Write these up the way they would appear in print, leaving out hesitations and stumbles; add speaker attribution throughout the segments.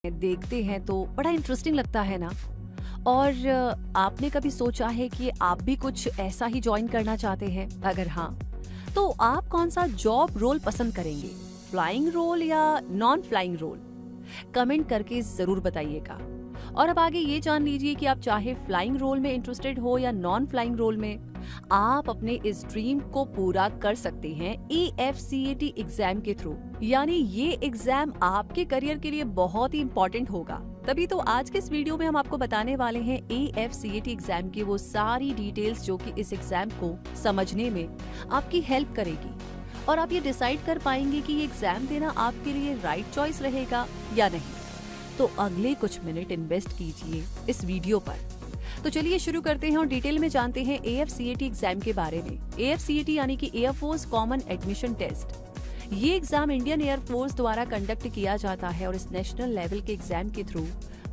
Speaker 1: देखते हैं तो बड़ा इंटरेस्टिंग लगता है ना। और आपने कभी सोचा है कि आप भी कुछ ऐसा ही ज्वाइन करना चाहते हैं? अगर हाँ, तो आप कौन सा जॉब रोल पसंद करेंगे, फ्लाइंग रोल या नॉन फ्लाइंग रोल? कमेंट करके जरूर बताइएगा। और अब आगे ये जान लीजिए कि आप चाहे फ्लाइंग रोल में इंटरेस्टेड हो या नॉन फ्लाइंग रोल में, आप अपने इस ड्रीम को पूरा कर सकते हैं AFCAT एग्जाम के थ्रू। यानी ये एग्जाम आपके करियर के लिए बहुत ही इंपॉर्टेंट होगा। तभी तो आज के इस वीडियो में हम आपको बताने वाले हैं AFCAT एग्जाम की वो सारी डिटेल्स जो कि इस एग्जाम को समझने में आपकी हेल्प करेगी और आप ये डिसाइड कर पाएंगे कि ये एग्जाम देना आपके लिए राइट चॉइस रहेगा या नहीं। तो अगले कुछ मिनट इन्वेस्ट कीजिए इस वीडियो पर। तो चलिए शुरू करते हैं और डिटेल में जानते हैं AFCAT एग्जाम के बारे में। AFCAT यानी कि एयरफोर्स कॉमन एडमिशन टेस्ट। ये एग्जाम इंडियन एयरफोर्स द्वारा कंडक्ट किया जाता है और इस नेशनल लेवल के एग्जाम के थ्रू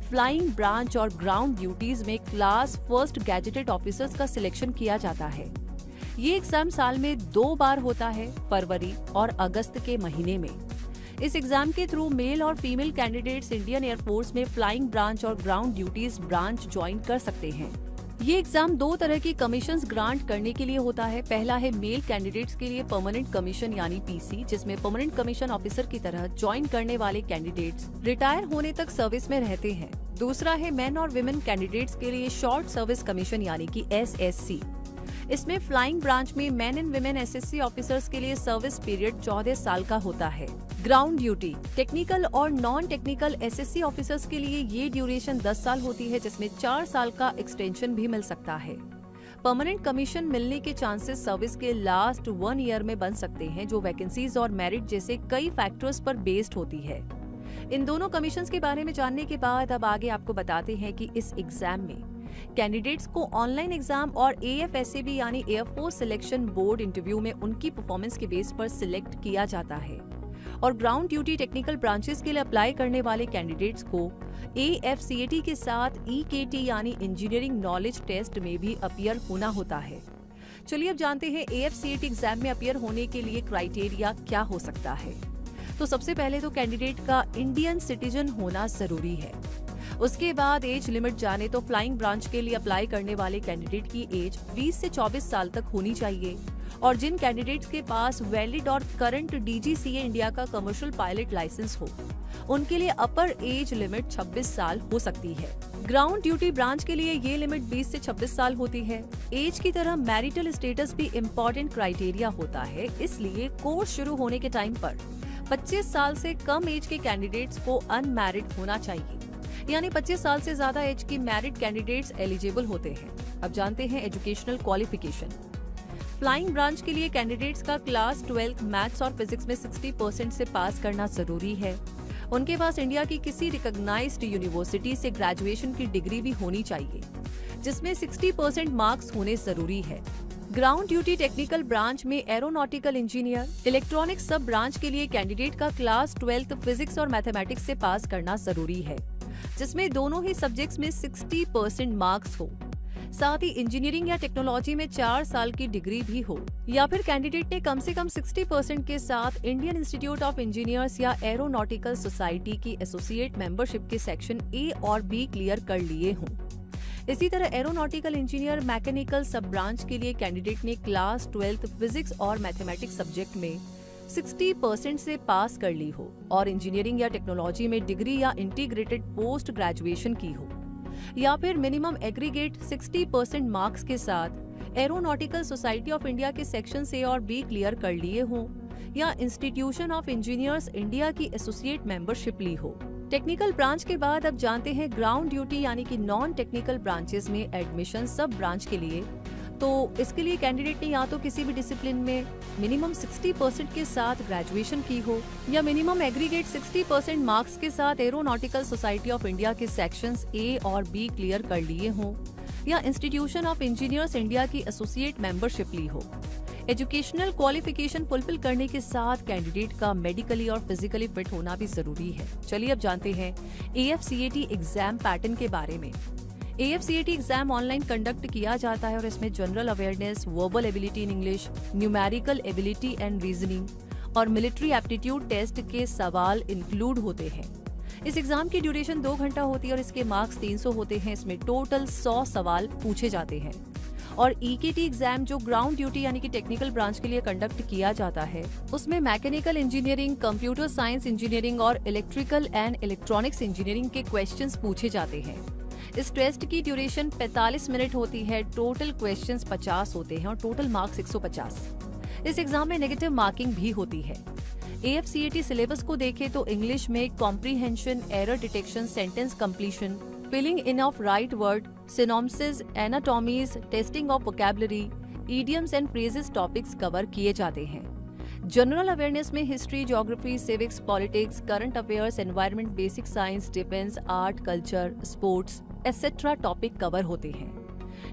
Speaker 1: फ्लाइंग ब्रांच और ग्राउंड ड्यूटीज में क्लास फर्स्ट गैजेटेड ऑफिसर्स का सिलेक्शन किया जाता है। ये एग्जाम साल में 2 बार होता है, फरवरी और अगस्त के महीने में। इस एग्जाम के थ्रू मेल और फीमेल कैंडिडेट्स इंडियन एयरफोर्स में फ्लाइंग ब्रांच और ग्राउंड ड्यूटीज ब्रांच ज्वाइन कर सकते हैं। ये एग्जाम 2 तरह की कमीशंस ग्रांट करने के लिए होता है। पहला है मेल कैंडिडेट्स के लिए परमानेंट कमीशन यानी PC, जिसमें परमानेंट कमीशन ऑफिसर की तरह ज्वाइन करने वाले कैंडिडेट्स रिटायर होने तक सर्विस में रहते हैं। दूसरा है मेन और विमेन कैंडिडेट्स के लिए शॉर्ट सर्विस कमीशन यानी कि SSC। इसमें फ्लाइंग ब्रांच में main and women SSC officers के लिए सर्विस पीरियड 14 साल का होता है। ग्राउंड ड्यूटी टेक्निकल और नॉन टेक्निकल SSC ऑफिसर्स के लिए ये ड्यूरेशन 10 साल होती है, जिसमें 4 साल का एक्सटेंशन भी मिल सकता है। परमानेंट कमीशन मिलने के चांसेस सर्विस के लास्ट 1 ईयर में बन सकते हैं, जो वैकेंसीज और मेरिट जैसे कई फैक्टर्स पर बेस्ड होती है। इन दोनों कमीशंस के बारे में जानने के बाद अब आगे आपको बताते हैं कि इस एग्जाम में कैंडिडेट्स को ऑनलाइन एग्जाम और AFSAB यानी एयरफोर्स सिलेक्शन बोर्ड इंटरव्यू में उनकी परफॉर्मेंस के बेस पर सिलेक्ट किया जाता है। और ग्राउंड ड्यूटी टेक्निकल ब्रांचेस के लिए अप्लाई करने वाले कैंडिडेट्स को AFCAT के साथ EKT यानी इंजीनियरिंग नॉलेज टेस्ट में भी अपीयर होना होता है। चलिए अब जानते हैं AFCAT एग्जाम में अपीयर होने के लिए क्राइटेरिया क्या हो सकता है। तो सबसे पहले तो कैंडिडेट का इंडियन सिटीजन होना जरूरी है। उसके बाद एज लिमिट जाने तो फ्लाइंग ब्रांच के लिए अप्लाई करने वाले कैंडिडेट की एज 20 से 24 साल तक होनी चाहिए और जिन कैंडिडेट्स के पास वैलिड और करंट DGCA इंडिया का कमर्शियल पायलट लाइसेंस हो, उनके लिए अपर एज लिमिट 26 साल हो सकती है। ग्राउंड ड्यूटी ब्रांच के लिए ये लिमिट 20 से 26 साल होती है। एज की तरह मैरिटल स्टेटस भी इम्पोर्टेंट क्राइटेरिया होता है, इसलिए कोर्स शुरू होने के टाइम पर 25 साल से कम एज के कैंडिडेट्स को अनमैरिड होना चाहिए, यानी 25 साल से ज्यादा एज की मैरिड कैंडिडेट्स एलिजिबल होते हैं। अब जानते हैं एजुकेशनल क्वालिफिकेशन। फ्लाइंग ब्रांच के लिए कैंडिडेट्स का क्लास 12th मैथ्स और फिजिक्स में 60% से पास करना जरूरी है। उनके पास इंडिया की किसी रिकॉग्नाइज्ड यूनिवर्सिटी से ग्रेजुएशन की डिग्री भी होनी चाहिए, जिसमें 60% मार्क्स होने जरूरी है। ग्राउंड ड्यूटी टेक्निकल ब्रांच में एरोनॉटिकल इंजीनियर, इलेक्ट्रॉनिक्स सब ब्रांच के लिए कैंडिडेट का क्लास 12th फिजिक्स और मैथमेटिक्स से पास करना जरूरी है, जिसमें दोनों ही सब्जेक्ट्स में 60% मार्क्स हो। साथ ही इंजीनियरिंग या टेक्नोलॉजी में 4 साल की डिग्री भी हो, या फिर कैंडिडेट ने कम से कम 60% के साथ इंडियन इंस्टीट्यूट ऑफ इंजीनियर्स या एरोनॉटिकल सोसाइटी की एसोसिएट मेंबरशिप के सेक्शन A और B क्लियर कर लिए हों। इसी तरह एरोनॉटिकल इंजीनियर मैकेनिकल सब ब्रांच के लिए कैंडिडेट ने क्लास 12th फिजिक्स और मैथमेटिक्स सब्जेक्ट में 60% से पास कर ली हो और इंजीनियरिंग या टेक्नोलॉजी में डिग्री या इंटीग्रेटेड पोस्ट ग्रेजुएशन की हो, या फिर मिनिमम एग्रीगेट 60% मार्क्स के साथ एरोनॉटिकल सोसाइटी ऑफ इंडिया के सेक्शन A और B क्लियर कर लिए हों, या इंस्टीट्यूशन ऑफ इंजीनियर्स इंडिया की एसोसिएट मेंबरशिप ली हो। टेक्निकल ब्रांच के बाद अब जानते हैं ग्राउंड ड्यूटी यानी कि नॉन टेक्निकल ब्रांचेस में एडमिशन सब ब्रांच के लिए। तो इसके लिए कैंडिडेट ने या तो किसी भी डिसिप्लिन में मिनिमम 60% के साथ ग्रेजुएशन की हो, या मिनिमम एग्रीगेट 60% मार्क्स के साथ एरोनॉटिकल सोसाइटी ऑफ इंडिया के सेक्शंस A और B क्लियर कर लिए हों, या इंस्टीट्यूशन ऑफ इंजीनियर्स इंडिया की एसोसिएट मेंबरशिप ली हो। एजुकेशनल क्वालिफिकेशन फुलफिल करने के साथ कैंडिडेट का मेडिकली और फिजिकली फिट होना भी जरूरी है। चलिए अब जानते हैं AFCAT एग्जाम पैटर्न के बारे में। AFCAT एग्जाम ऑनलाइन कंडक्ट किया जाता है और इसमें general awareness, verbal ability in English, numerical ability and reasoning और मिलिट्री एप्टीट्यूड टेस्ट के सवाल इंक्लूड होते हैं। इस एग्जाम की ड्यूरेशन 2 घंटा होती है और इसके मार्क्स 300 होते हैं। इसमें टोटल 100 सवाल पूछे जाते हैं। और ईकेटी एग्जाम जो ग्राउंड ड्यूटी यानी कि टेक्निकल ब्रांच के लिए कंडक्ट किया जाता है, उसमें mechanical engineering, computer science engineering और इलेक्ट्रिकल एंड इलेक्ट्रॉनिक्स इंजीनियरिंग के क्वेश्चंस पूछे जाते हैं। इस टेस्ट की ड्यूरेशन 45 मिनट होती है। टोटल क्वेश्चंस 50 होते हैं और टोटल मार्क्स 150। इस एग्जाम में नेगेटिव मार्किंग भी होती है। AFCAT सिलेबस को देखें तो इंग्लिश में comprehension, error detection, sentence completion, filling in of right word, synonyms, antonyms, testing of vocabulary, idioms and phrases topics cover किए जाते हैं। जनरल अवेयरनेस में history, geography, civics, politics, current affairs, environment, basic science, defence, art, culture, sports etcetera topic cover होते हैं।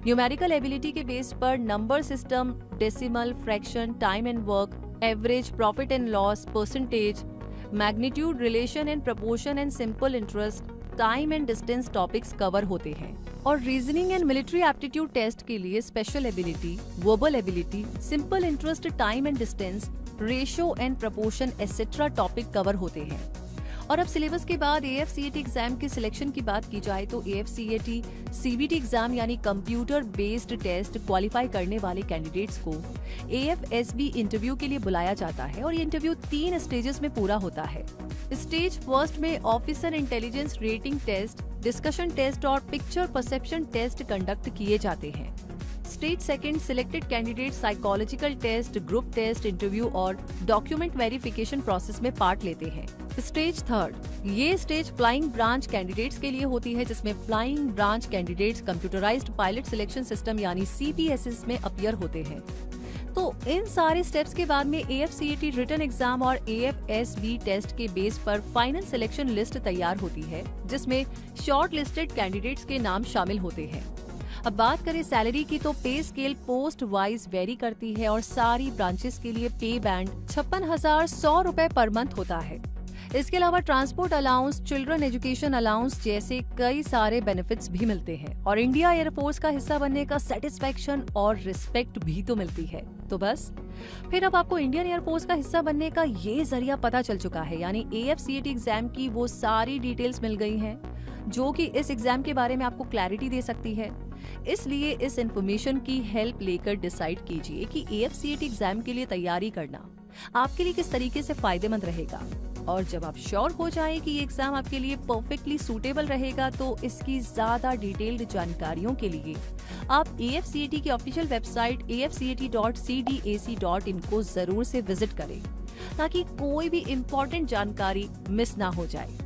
Speaker 1: Numerical ability के base पर number system, decimal, fraction, time and work, average, profit and loss, percentage, magnitude, relation and proportion and simple interest, time and distance topics cover होते हैं। और reasoning and military aptitude test के लिए special ability, verbal ability, simple interest, time and distance, ratio and proportion etcetera topic cover होते हैं। और अब syllabus के बाद AFCAT एग्जाम के सिलेक्शन की बात की जाए तो AFCAT CBT एग्जाम यानी कंप्यूटर बेस्ड टेस्ट क्वालिफाई करने वाले कैंडिडेट्स को AFSB इंटरव्यू के लिए बुलाया जाता है और ये इंटरव्यू 3 स्टेजेस में पूरा होता है। स्टेज फर्स्ट में officer intelligence rating test, discussion test और पिक्चर परसेप्शन टेस्ट कंडक्ट किए जाते हैं। Stage second selected candidate psychological test, group test, interview और डॉक्यूमेंट वेरिफिकेशन प्रोसेस में पार्ट लेते हैं। स्टेज थर्ड, ये स्टेज फ्लाइंग ब्रांच कैंडिडेट्स के लिए होती है, जिसमें flying branch candidates computerised pilot selection system यानी CPSS में अपीयर होते हैं। तो इन सारे स्टेप्स के बाद में AFCAT रिटन एग्जाम और AFSB टेस्ट के बेस पर फाइनल सिलेक्शन लिस्ट तैयार होती है, जिसमें शॉर्ट लिस्टेड कैंडिडेट्स के नाम शामिल होते हैं। अब बात करें सैलरी की तो पे स्केल पोस्ट वाइज वेरी करती है और सारी ब्रांचेस के लिए पे बैंड 56,100 रुपए पर मंथ होता है। इसके अलावा transport allowance, children education allowance जैसे कई सारे बेनिफिट्स भी मिलते हैं और इंडिया एयरफोर्स का हिस्सा बनने का सेटिस्फेक्शन और रिस्पेक्ट भी तो मिलती है। तो बस फिर अब आपको इंडियन एयरफोर्स का हिस्सा बनने का ये जरिया पता चल चुका है, यानी AFCAT एग्जाम की वो सारी डिटेल्स मिल गई हैं जो कि इस एग्जाम के बारे में आपको क्लैरिटी दे सकती है। इसलिए इस इंफॉर्मेशन की हेल्प लेकर डिसाइड कीजिए कि AFCAT एग्जाम के लिए तैयारी करना आपके लिए किस तरीके से फायदेमंद रहेगा। और जब आप श्योर हो जाएं कि ये एग्जाम आपके लिए परफेक्टली सूटेबल रहेगा तो इसकी ज्यादा डिटेल्ड जानकारियों के लिए आप AFCAT की ऑफिशियल वेबसाइट afcat.cdac.in को जरूर से विजिट करें ताकि कोई भी इम्पोर्टेंट जानकारी मिस ना हो जाए।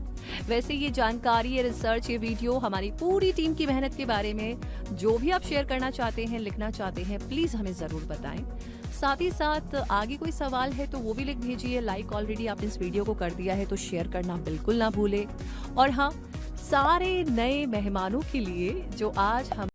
Speaker 1: वैसे ये जानकारी, ये रिसर्च, ये वीडियो हमारी पूरी टीम की मेहनत के बारे में जो भी आप शेयर करना चाहते हैं, लिखना चाहते हैं, प्लीज हमें जरूर बताएं। साथ ही साथ आगे कोई सवाल है तो वो भी लिख भेजिए। लाइक ऑलरेडी आपने इस वीडियो को कर दिया है तो शेयर करना बिल्कुल ना भूले। और हाँ, सारे नए मेहमानों के लिए जो आज हम